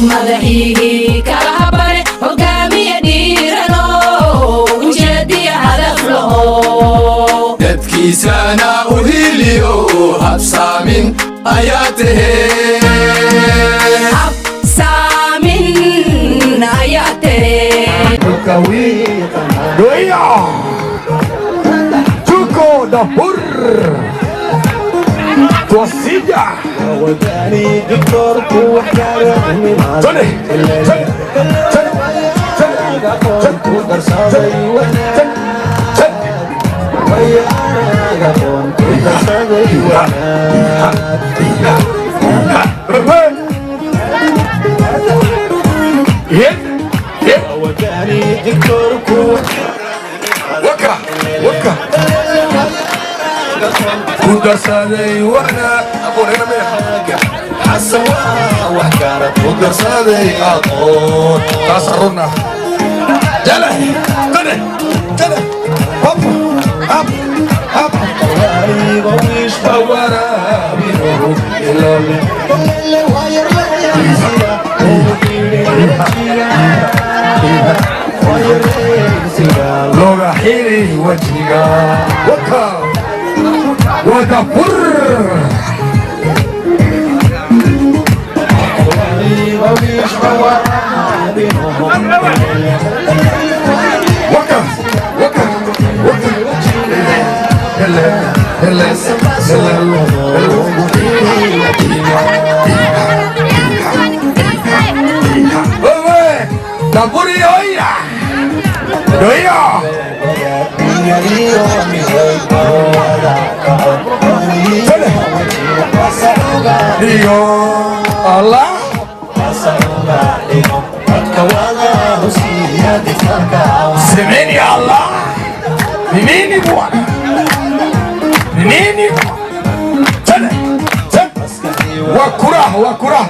madaxigii kala habare hogaamiye dhiirano ujeediya hadaf laho dadkiisana u hiliyo habsaamin ayaa tahee habsaamin ayaa tahee Doya Tuko dapur Tuasija وداني دكتورك وحكاية Tony وداني دكتورك Waka Waka Kuda sadai wana Abone na mea حسوا وحكارة وقر صادي أطول Tasaruna Jale Tony Jale Hop Hop Hop غريب ويش Bawara Biro Ilole اللي واير لا يسيرا واير يسيرا Loga hiri wajiga Waka Wadapur غريب ويش Waka Waka Waka Hele Hele Owe Dapuri oya Doya Dio Allah Semeni Allah Ni nini bwana Ni nini Tene Tene Wakura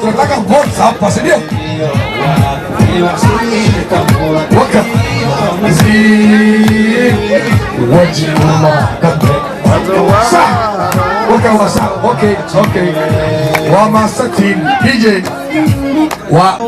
Tunataka votes hapa si ndio Waka Wajima Kabe Sa Waka wasa Okay Wama Satin DJ Wa